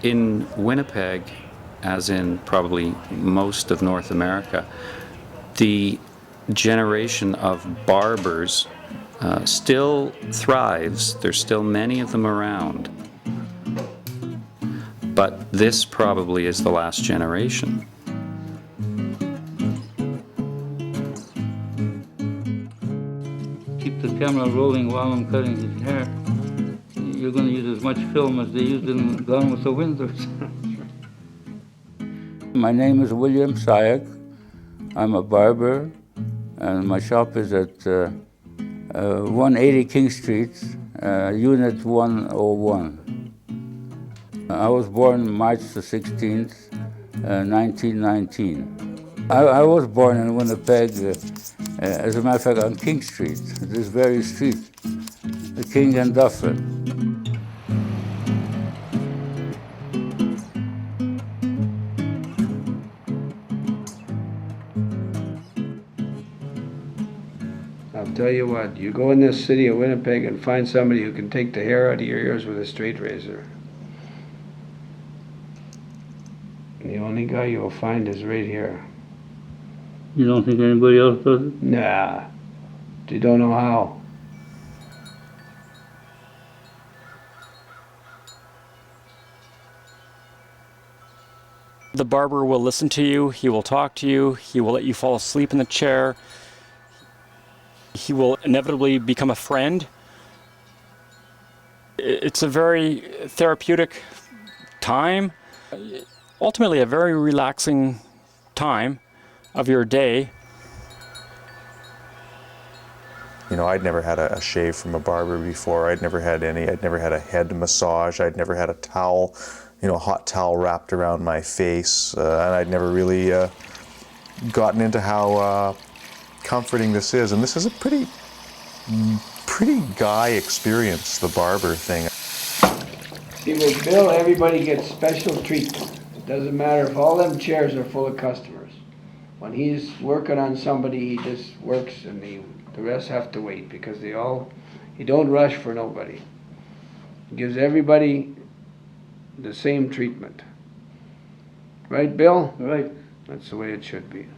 In Winnipeg, as in probably most of North America, the generation of barbers still thrives. There's still many of them around. But this probably is the last generation. Keep the camera rolling while I'm cutting his hair. You're going to use as much film as they used in Gone with the Winders. My name is William Sayak. I'm a barber, and my shop is at 180 King Street, Unit 101. I was born March the 16th, 1919. I was born in Winnipeg, as a matter of fact, on King Street, this very street, the King and Dufferin. I'll tell you what, you go in this city of Winnipeg and find somebody who can take the hair out of your ears with a straight razor. And the only guy you'll find is right here. You don't think anybody else does it? Nah, you don't know how. The barber will listen to you, he will talk to you, he will let you fall asleep in the chair. He will inevitably become a friend. It's a very therapeutic time, ultimately a very relaxing time of your day. You know, I'd never had a shave from a barber before. I'd never had a head massage. I'd never had a towel, you know, a hot towel wrapped around my face. And I'd never really gotten into how comforting this is. And this is a pretty guy experience, the barber thing. See, with Bill, everybody gets special treatment. It doesn't matter if all them chairs are full of customers. When he's working on somebody, he just works, and the rest have to wait, because he don't rush for nobody. He gives everybody the same treatment. Right, Bill? Right. That's the way it should be.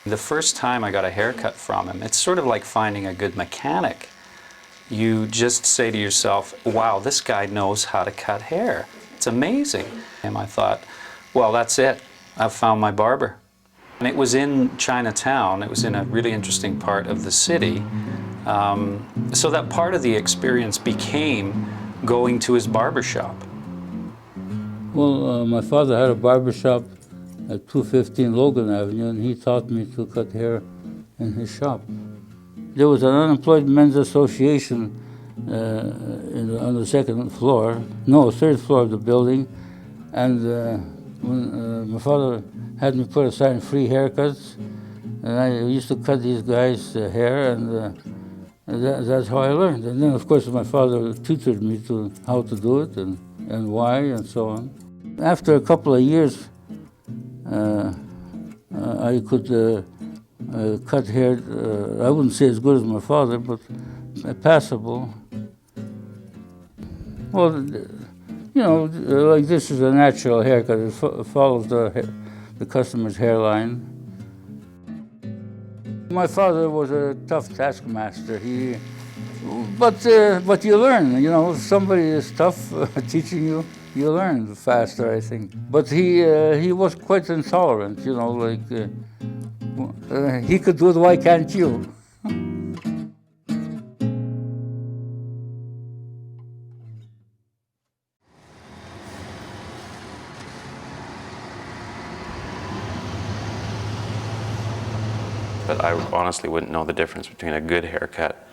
The first time I got a haircut from him, it's sort of like finding a good mechanic. You just say to yourself, wow, this guy knows how to cut hair. It's amazing. And I thought, well, that's it. I've found my barber. And it was in Chinatown. It was in a really interesting part of the city. So that part of the experience became going to his barber shop. Well, my father had a barber shop at 215 Logan Avenue, and he taught me to cut hair in his shop. There was an unemployed men's association on the third floor of the building, and when my father had me put aside free haircuts, and I used to cut these guys' hair, and that's how I learned. And then, of course, my father tutored me to how to do it and why and so on. After a couple of years, I could cut hair, I wouldn't say as good as my father, but passable. Well, you know, like this is a natural haircut. It follows the customer's hairline. My father was a tough taskmaster. But you learn, you know, if somebody is tough teaching you, you learn faster, I think. But he was quite intolerant, you know, like he could do it, why can't you? But I honestly wouldn't know the difference between a good haircut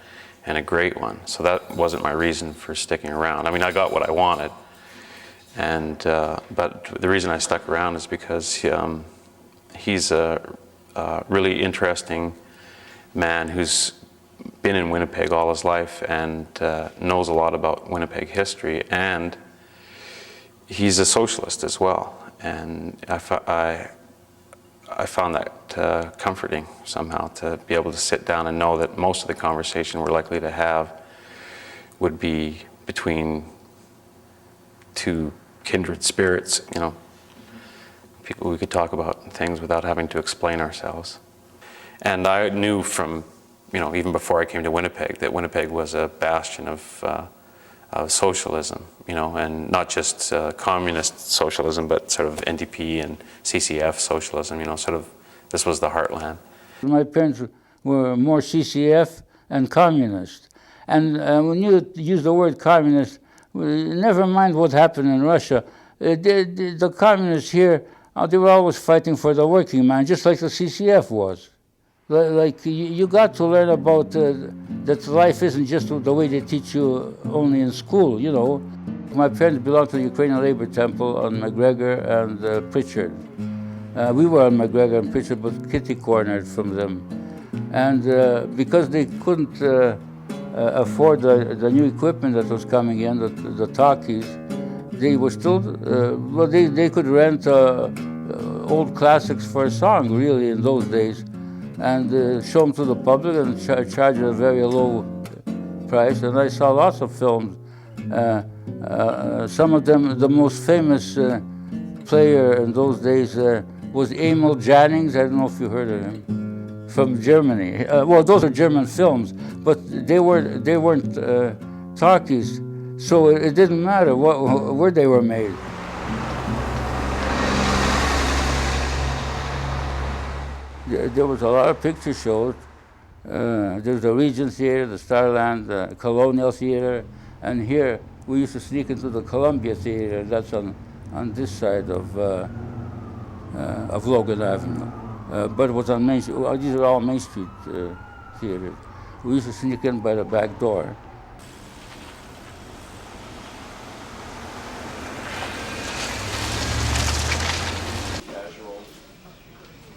and a great one. So that wasn't my reason for sticking around. I mean, I got what I wanted, and but the reason I stuck around is because he's a really interesting man who's been in Winnipeg all his life and knows a lot about Winnipeg history, and he's a socialist as well. And I found that comforting somehow, to be able to sit down and know that most of the conversation we're likely to have would be between two kindred spirits, you know, people we could talk about things without having to explain ourselves. And I knew from, you know, even before I came to Winnipeg, that Winnipeg was a bastion of socialism, you know, and not just communist socialism, but sort of NDP and CCF socialism, you know, sort of, this was the heartland. My parents were more CCF and communist. And when you use the word communist, never mind what happened in Russia. The communists here, they were always fighting for the working man, just like the CCF was. Like, you got to learn about that life isn't just the way they teach you only in school, you know. My parents belonged to the Ukrainian Labor Temple on McGregor and Pritchard. We were on McGregor and Pritchard, but kitty cornered from them. And because they couldn't afford the new equipment that was coming in, the talkies, they were still, well, they could rent old classics for a song, really, in those days, and show them to the public and charge a very low price. And I saw lots of films. Some of them, the most famous player in those days was Emil Jannings. I don't know if you heard of him, from Germany. Well, those are German films, but they weren't talkies, so it didn't matter where they were made. There was a lot of picture shows. There's the Regent Theater, the Starland, the Colonial Theater, and here we used to sneak into the Columbia Theater. That's on this side of Logan Avenue. But it was on Main Street. These are all Main Street theaters. We used to sneak in by the back door.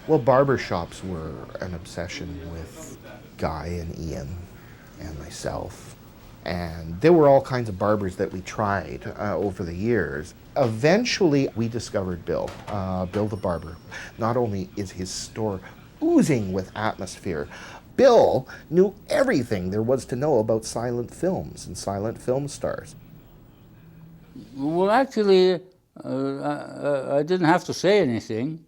Well, barber shops were an obsession with Guy and Ian and myself. And there were all kinds of barbers that we tried over the years. Eventually, we discovered Bill, Bill the Barber. Not only is his store oozing with atmosphere, Bill knew everything there was to know about silent films and silent film stars. Well, actually, I didn't have to say anything.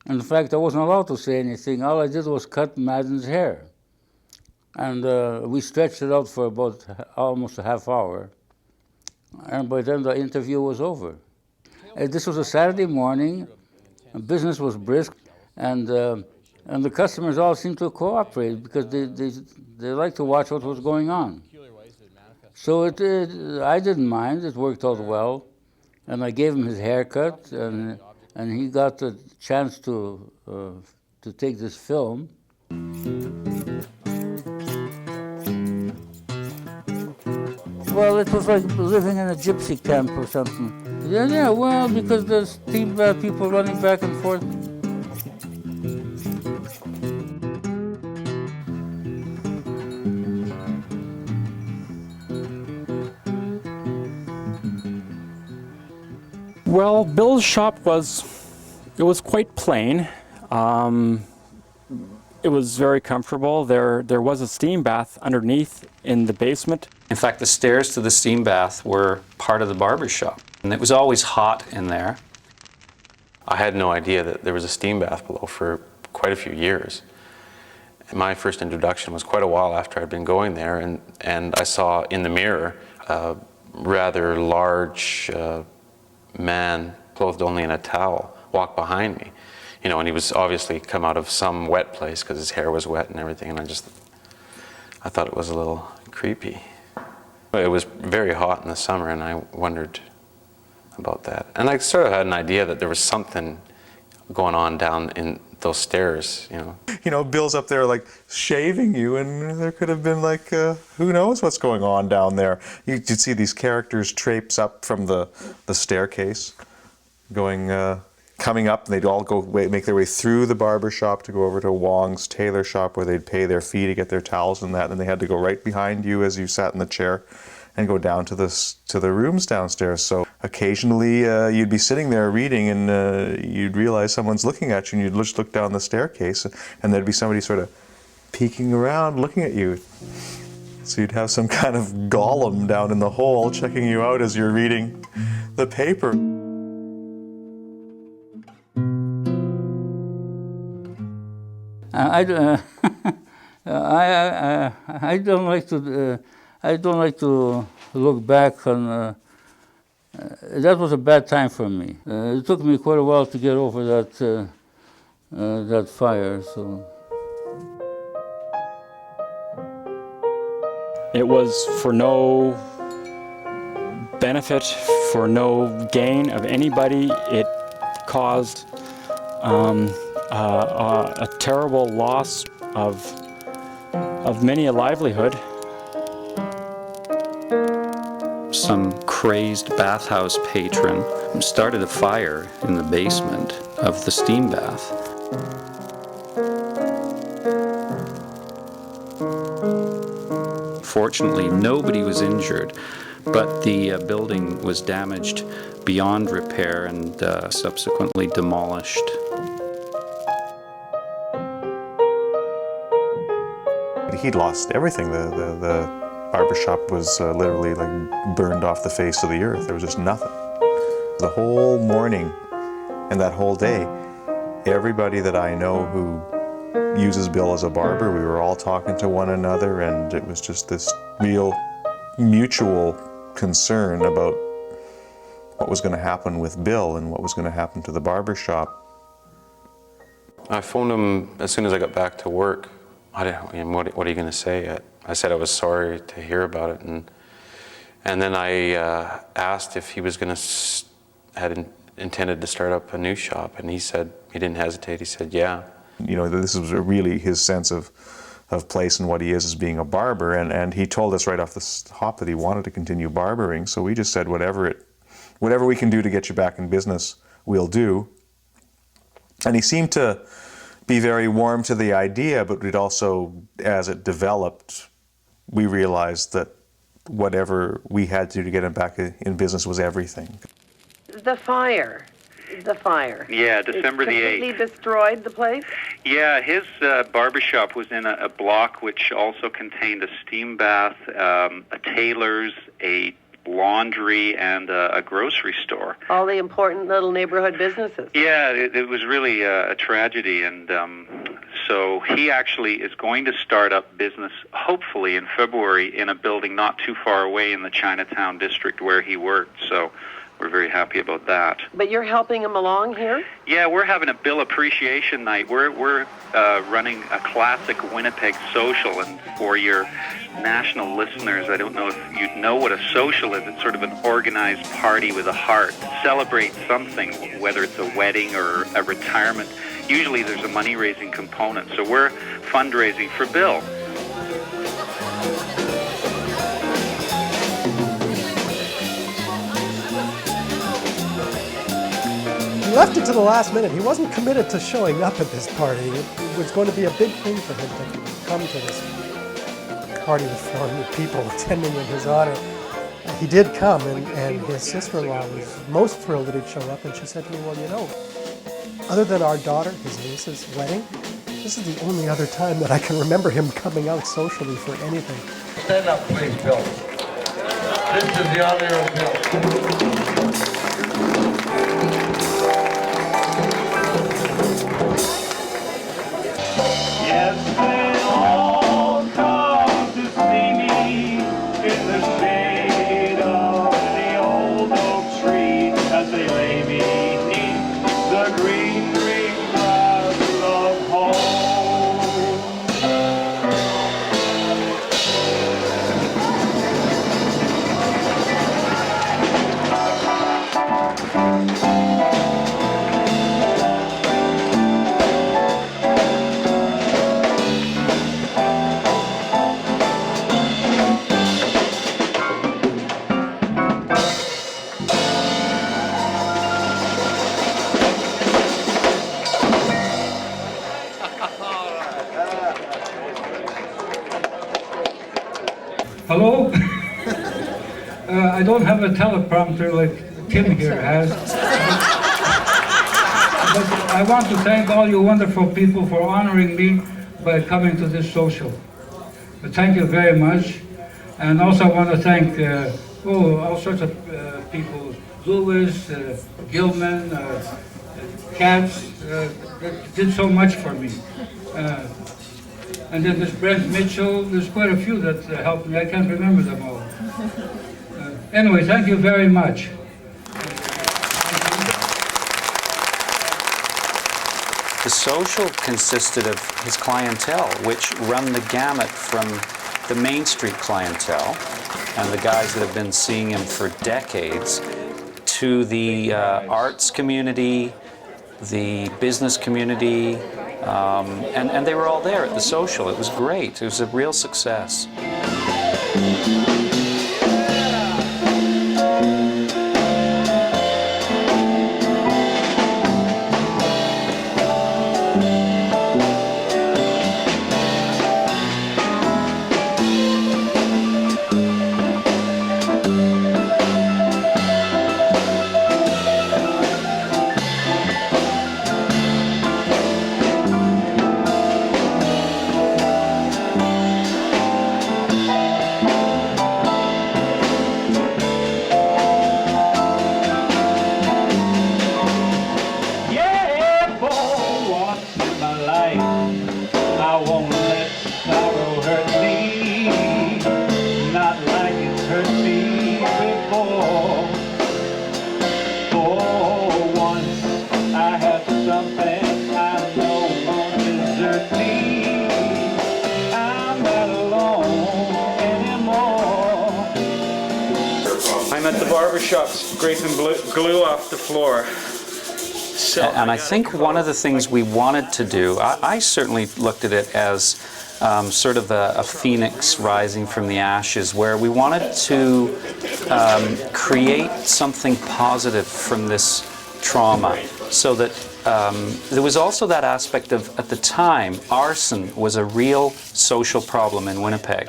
In fact, I wasn't allowed to say anything. All I did was cut Madden's hair. And we stretched it out for about almost a half hour. And by then the interview was over. This was a Saturday morning. Business was brisk. And the customers all seemed to cooperate because they liked to watch what was going on. So I didn't mind. It worked out well. And I gave him his haircut, and he got the chance to take this film. Well, it was like living in a gypsy camp or something. Yeah, well, because there's people running back and forth. Well, Bill's shop was quite plain. It was very comfortable. There was a steam bath underneath in the basement. In fact, the stairs to the steam bath were part of the barber shop, and it was always hot in there. I had no idea that there was a steam bath below for quite a few years. My first introduction was quite a while after I'd been going there, and I saw in the mirror a rather large man clothed only in a towel walk behind me. You know, and he was obviously come out of some wet place because his hair was wet and everything, and I thought it was a little creepy. It was very hot in the summer, and I wondered about that. And I sort of had an idea that there was something going on down in those stairs, you know. You know, Bill's up there like shaving you, and there could have been like, who knows what's going on down there. You'd see these characters traipse up from the staircase, coming up, and they'd all make their way through the barber shop to go over to Wong's tailor shop where they'd pay their fee to get their towels and that, and they had to go right behind you as you sat in the chair and go down to the rooms downstairs. So occasionally you'd be sitting there reading, and you'd realize someone's looking at you, and you'd just look down the staircase, and there'd be somebody sort of peeking around looking at you. So you'd have some kind of golem down in the hole checking you out as you're reading the paper. I don't like to. I don't like to look back on. That was a bad time for me. It took me quite a while to get over that fire. So. It was for no benefit, for no gain of anybody. It caused a terrible loss of many a livelihood. Some crazed bathhouse patron started a fire in the basement of the steam bath. Fortunately, nobody was injured, but the building was damaged beyond repair and subsequently demolished. He'd lost everything. The barbershop was literally like burned off the face of the earth. There was just nothing. The whole morning and that whole day, everybody that I know who uses Bill as a barber, we were all talking to one another, and it was just this real mutual concern about what was going to happen with Bill and what was going to happen to the barber shop. I phoned him as soon as I got back to work. I didn't, what are you going to say? I said I was sorry to hear about it, and then I asked if he was going to had intended to start up a new shop, and he said, he didn't hesitate. He said, yeah. You know, this was really his sense of place and what he is as being a barber, and he told us right off the hop that he wanted to continue barbering. So we just said, whatever we can do to get you back in business, we'll do. And he seemed to be very warm to the idea, but we'd also, as it developed, we realized that whatever we had to do to get him back in business was everything. The fire. Yeah, December the 8th. Completely destroyed the place? Yeah, his barbershop was in a block which also contained a steam bath, a tailor's, a laundry, and a grocery store. All the important little neighborhood businesses. Yeah, it was really a tragedy, and so he actually is going to start up business, hopefully in February, in a building not too far away in the Chinatown district where he worked, so we're very happy about that. But you're helping him along here? Yeah, we're having a Bill Appreciation Night. We're running a classic Winnipeg social, and for your national listeners, I don't know if you'd know what a social is. It's sort of an organized party with a heart. Celebrate something, whether it's a wedding or a retirement. Usually there's a money-raising component, so we're fundraising for Bill. He left it to the last minute. He wasn't committed to showing up at this party. It was going to be a big thing for him to come to this party with 400 people attending in his honor. He did come, and his sister-in-law was most thrilled that he'd show up, and she said to me, well, you know, other than our daughter, his niece's wedding, this is the only other time that I can remember him coming out socially for anything. Stand up, please, Bill. This is the honor of Bill. Yes, they all come to see me in the shade of the old oak tree as they lay beneath the green, green grass of home. Hello? I don't have a teleprompter like Tim here has. But I want to thank all you wonderful people for honoring me by coming to this social. But thank you very much. And also I want to thank all sorts of people, Lewis, Gilman, Katz, that did so much for me. And then there's Brent Mitchell, there's quite a few that helped me. I can't remember them all. Anyway, thank you very much. The social consisted of his clientele, which run the gamut from the Main Street clientele and the guys that have been seeing him for decades to the arts community, the business community, and they were all there at the social. It was great. It was a real success. I'm at the barber shop scraping glue off the floor. And I think one of the things we wanted to do, I certainly looked at it as sort of a phoenix rising from the ashes, where we wanted to create something positive from this trauma, so that there was also that aspect of, at the time, arson was a real social problem in Winnipeg,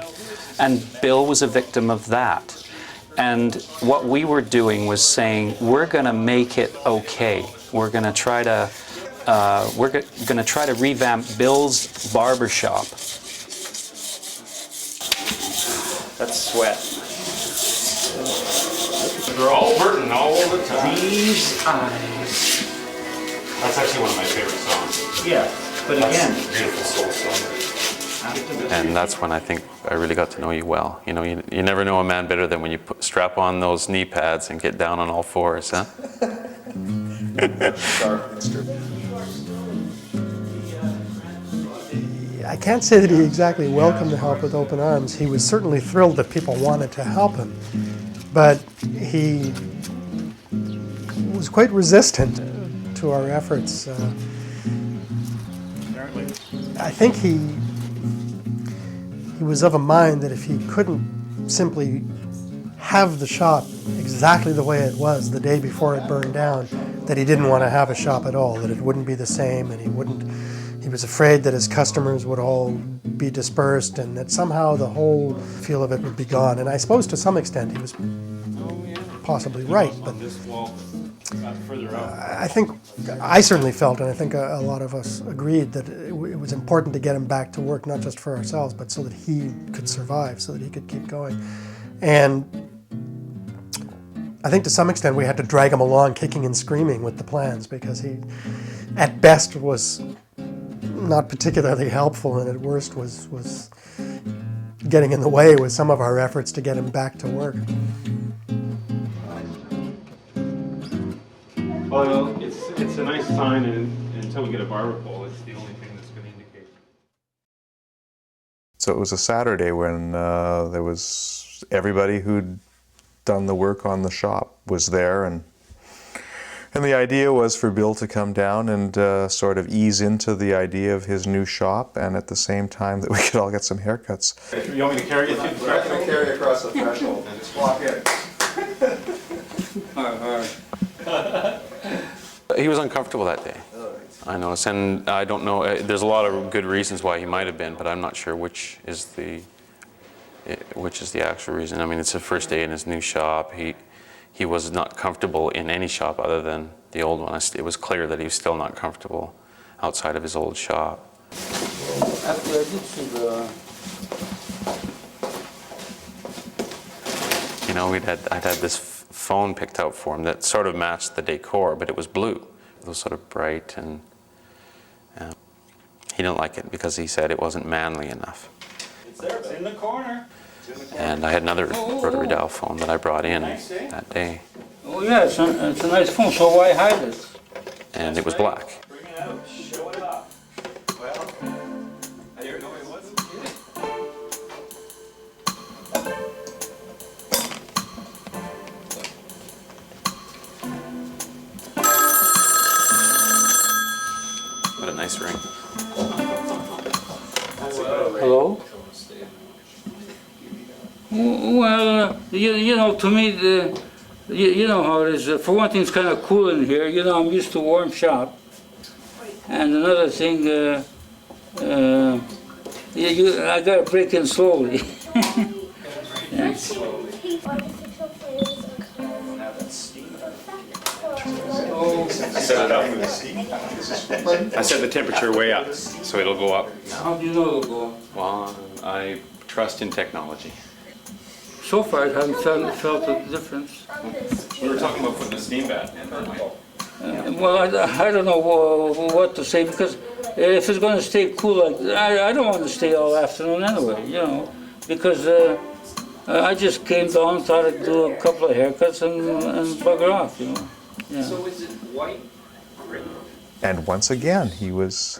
and Bill was a victim of that. And what we were doing was saying, we're going to make it okay. We're going to try to revamp Bill's barbershop. That's sweat. They're all burning all the time. These eyes. That's actually one of my favorite songs. Yeah, but again, Beautiful soul song. And that's when I think I really got to know you well. You know, you never know a man better than when you strap on those knee pads and get down on all fours, huh? I can't say that he exactly welcomed the help with open arms. He was certainly thrilled that people wanted to help him, but he was quite resistant to our efforts. I think he was of a mind that if he couldn't simply have the shop exactly the way it was the day before it burned down, that he didn't want to have a shop at all, that it wouldn't be the same, and he was afraid that his customers would all be dispersed and that somehow the whole feel of it would be gone. And I suppose to some extent he was possibly right, but I think I certainly felt, and I think a lot of us agreed, that it was important to get him back to work, not just for ourselves, but so that he could survive, so that he could keep going. And I think to some extent we had to drag him along kicking and screaming with the plans, because he, at best, was not particularly helpful, and at worst was getting in the way with some of our efforts to get him back to work. well, it's a nice sign, and until we get a barber pole, it's the only thing that's going to indicate. So it was a Saturday when there was everybody who'd done the work on the shop was there, and the idea was for Bill to come down and sort of ease into the idea of his new shop, and at the same time that we could all get some haircuts. You want me to carry you through the threshold? I'm going to carry across the threshold and just walk in. He was uncomfortable that day, I noticed, and I don't know, there's a lot of good reasons why he might have been, but I'm not sure which is the actual reason. I mean, it's the first day in his new shop. He was not comfortable in any shop other than the old one. It was clear that he was still not comfortable outside of his old shop. After I did see You know, I'd had this phone picked out for him that sort of matched the decor, but it was blue. It was sort of bright, and he didn't like it because he said it wasn't manly enough. It's there, it's in the corner. And I had another rotary dial phone that I brought in that day. Oh yeah, it's a nice phone, so why hide it? And it was black. Bring it out, show it off. Well, I didn't know he wasn't kidding. What a nice ring. Hello? Well, you know, to me, you know how it is. For one thing, it's kind of cool in here. You know, I'm used to warm shop. And another thing, I gotta break in slowly. Yeah. Set it up with the steam. I set the temperature way up, so it'll go up. How do you know it'll go up? Well, I trust in technology. So far, I haven't felt a difference. We were talking about putting a steam bath in. Well, I don't know what to say, because if it's going to stay cool, I don't want to stay all afternoon anyway, you know, because I just came down, thought I'd do a couple of haircuts and bugger off, you know. Yeah. So is it white? And once again, he was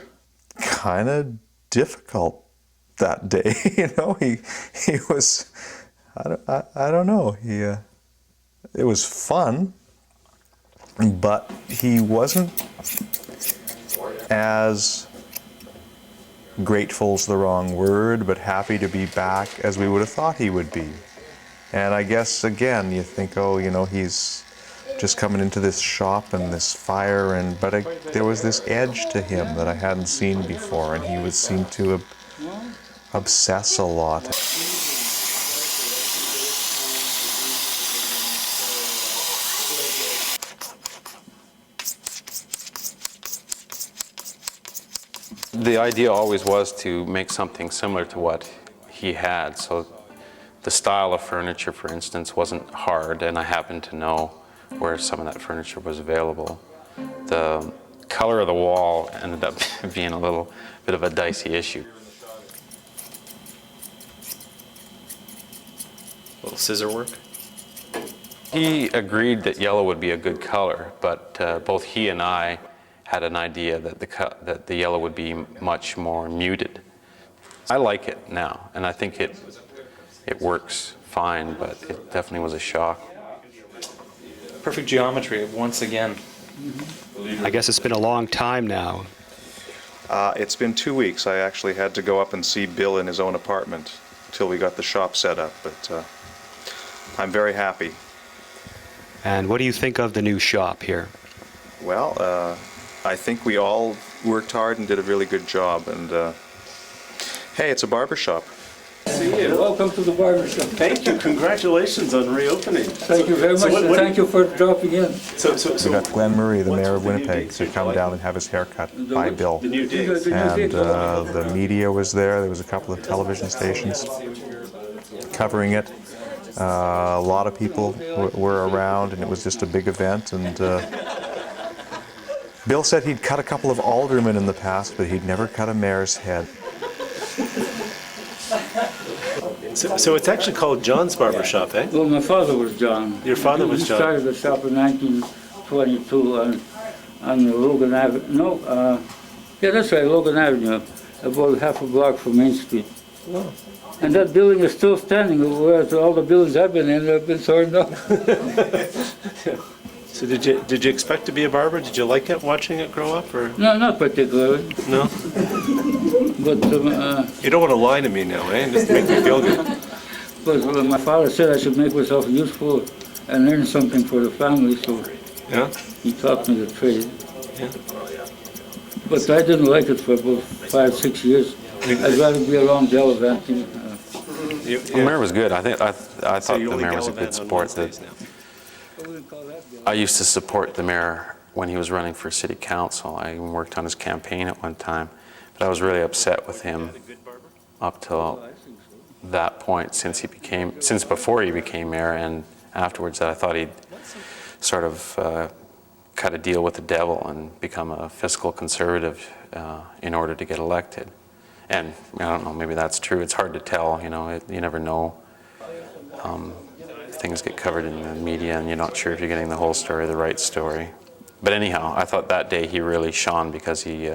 kind of difficult that day. You know, he was. I don't know. It was fun, but he wasn't as grateful's the wrong word, but happy to be back as we would have thought he would be. And I guess again, you think, oh, you know, he's just coming into this shop and this fire, but there was this edge to him that I hadn't seen before, and he would seem to obsess a lot. The idea always was to make something similar to what he had. So the style of furniture, for instance, wasn't hard, and I happened to know where some of that furniture was available. The color of the wall ended up being a little bit of a dicey issue. A little scissor work. He agreed that yellow would be a good color, but both he and I had an idea that the yellow would be much more muted. I like it now, and I think it works fine, but it definitely was a shock. Perfect geometry once again. I guess it's been a long time now. It's been 2 weeks. I actually had to go up and see Bill in his own apartment until we got the shop set up, but I'm very happy. And what do you think of the new shop here? Well, I think we all worked hard and did a really good job, and hey, it's a barber shop. Welcome to the barber shop. Thank you. Congratulations on reopening. Thank you very much. Thank you for dropping in. We got Glenn Murray, the mayor of Winnipeg, to come down and have his hair cut by Bill. And the media was there. There was a couple of television stations covering it. A lot of people were around, and it was just a big event. And Bill said he'd cut a couple of aldermen in the past, but he'd never cut a mayor's head. So it's actually called John's Barber Shop, eh? Well, my father was John. Your father was John. He started the shop in 1922 on Logan Avenue. No, yeah, that's right, Logan Avenue, about half a block from Main Street. Wow. And that building is still standing, whereas all the buildings I've been in have been torn down. So did you expect to be a barber? Did you like it, watching it grow up, or? No, not particularly. No? But you don't want to lie to me now, eh? Just make me feel good. But my father said I should make myself useful and earn something for the family, so yeah, he taught me the trade. Yeah. But I didn't like it for about 5-6 years. I'd rather be around gallivanting. The mayor was good. I thought the mayor was a good sport. I used to support the mayor when he was running for city council. I even worked on his campaign at one time. But I was really upset with him up till that point, since before he became mayor, and afterwards that I thought he'd sort of cut a deal with the devil and become a fiscal conservative in order to get elected. And I don't know, maybe that's true. It's hard to tell, you know, you never know. Things get covered in the media and you're not sure if you're getting the whole story, the right story. But anyhow, I thought that day he really shone because he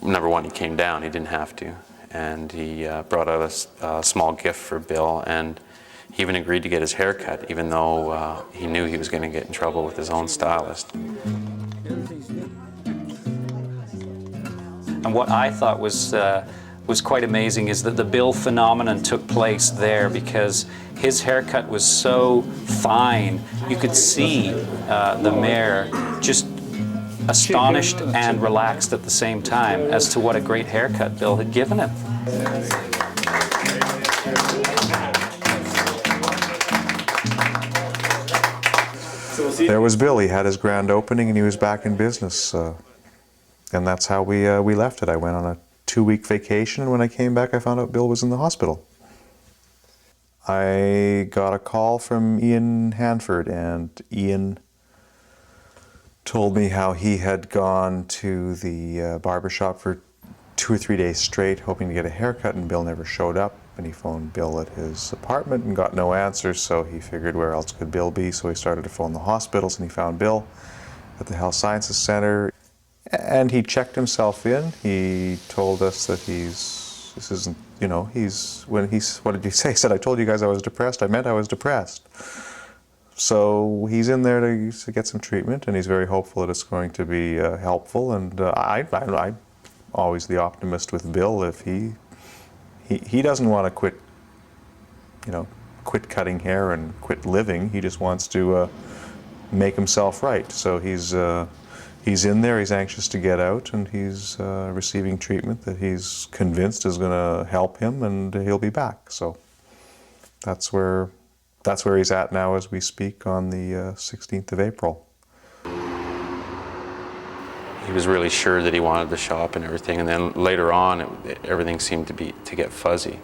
number one, he came down, he didn't have to. And he brought out a small gift for Bill, and he even agreed to get his hair cut, even though he knew he was going to get in trouble with his own stylist. And what I thought was quite amazing is that the Bill phenomenon took place there because his haircut was so fine. You could see the mayor just astonished and relaxed at the same time as to what a great haircut Bill had given him. There was Bill. He had his grand opening and he was back in business. And that's how we left it. I went on a 2-week vacation, and when I came back I found out Bill was in the hospital. I got a call from Ian Hanford, and Ian told me how he had gone to the barber shop for 2 or 3 days straight hoping to get a haircut, and Bill never showed up. And he phoned Bill at his apartment and got no answers, so he figured where else could Bill be, so he started to phone the hospitals, and he found Bill at the Health Sciences Center. And he checked himself in. He told us that this isn't, you know, what did he say? He said, I told you guys I was depressed. I meant I was depressed. So he's in there to get some treatment, and he's very hopeful that it's going to be helpful. And I'm always the optimist with Bill. If he doesn't want to quit, you know, quit cutting hair and quit living. He just wants to make himself right. So he's in there, he's anxious to get out, and he's receiving treatment that he's convinced is going to help him, and he'll be back. So that's where he's at now as we speak on the 16th of April. He was really sure that he wanted the shop and everything, and then later on everything seemed to get fuzzy.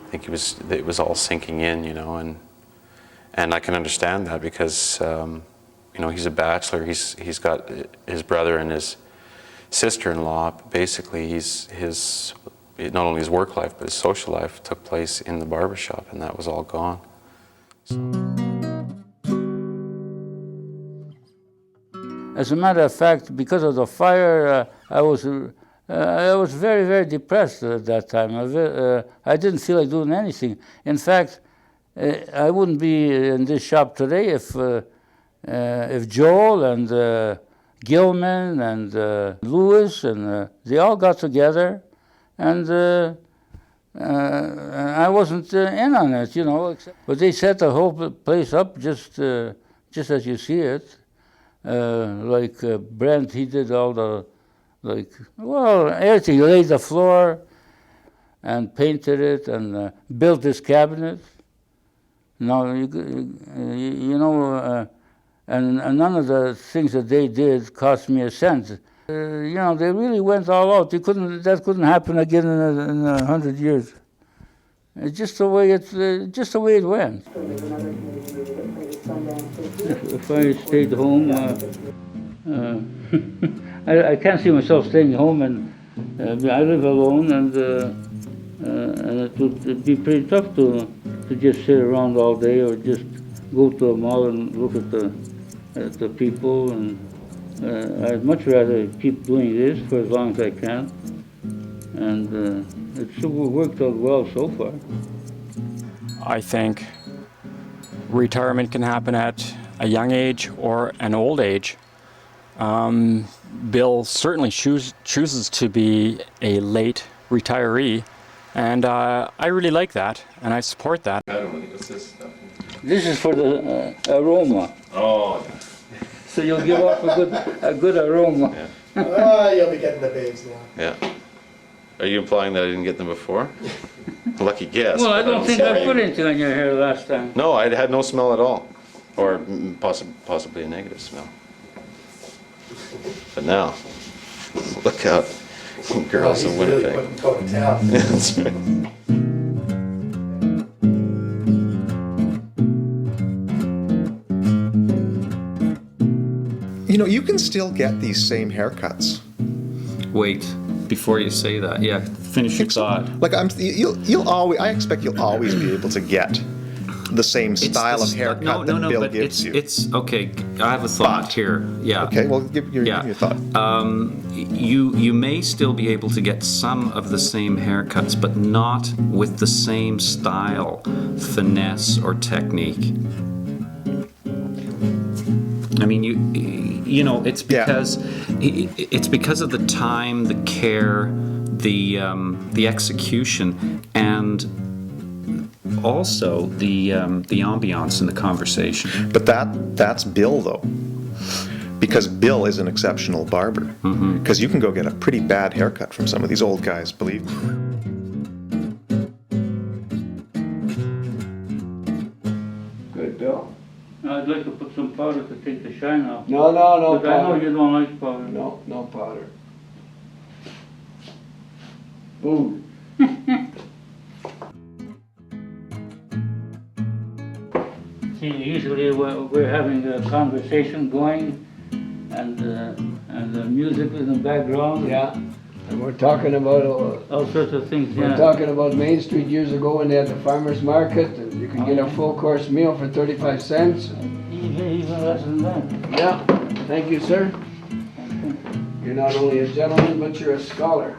I think it was all sinking in, you know, and I can understand that because you know, he's a bachelor. He's got his brother and his sister-in-law. Basically, not only his work life but his social life took place in the barbershop, and that was all gone. As a matter of fact, because of the fire, I was very, very depressed at that time. I didn't feel like doing anything. In fact, I wouldn't be in this shop today if Joel and Gilman and Lewis and they all got together, and I wasn't in on it, you know. But they set the whole place up just as you see it. Like Brent, he did all the, everything. He laid the floor and painted it and built this cabinet. Now, you know, and none of the things that they did cost me a cent. You know, they really went all out. That couldn't happen again in 100 years. It's just the way it went. If I stayed home, I can't see myself staying home, and I live alone, and it would be pretty tough to just sit around all day or just go to a mall and look at the people. And I'd much rather keep doing this for as long as I can, and it's worked out well so far. I think retirement can happen at a young age or an old age. Bill certainly chooses to be a late retiree, and I really like that, and I support that. This is for the aroma. Oh. So you'll give off a good aroma. Yeah. You'll be getting the babes now. Yeah. Are you implying that I didn't get them before? Lucky guess. Well, I don't think I put anything on your hair last time. No, I had no smell at all, or possibly a negative smell. But now, look out, girls in Winnipeg. Really That's right. You know, you can still get these same haircuts. Wait, before you say that, yeah, finish your thought. Like you'll always. I expect you'll always be able to get the same style of haircut that Bill gives you. It's okay. I have a thought here. Yeah. Okay. Well, give your thought. You may still be able to get some of the same haircuts, but not with the same style, finesse, or technique. I mean, you know, it's because it's because of the time, the care, the execution, and also the ambiance in the conversation. But that's Bill, though, because Bill is an exceptional barber. Because you can go get a pretty bad haircut from some of these old guys, believe me. Good, Bill. I'd like to put some powder to take the shine off. No But I know powder. you don't like powder. No powder. Boom. See, usually we're having a conversation going, and the music in the background. Yeah. And we're talking about all sorts of things. We're talking about Main Street years ago when they had the farmers market, and you can get a full course meal for 35 cents. Even less than that. Yeah. Thank you, sir. You're not only a gentleman, but you're a scholar.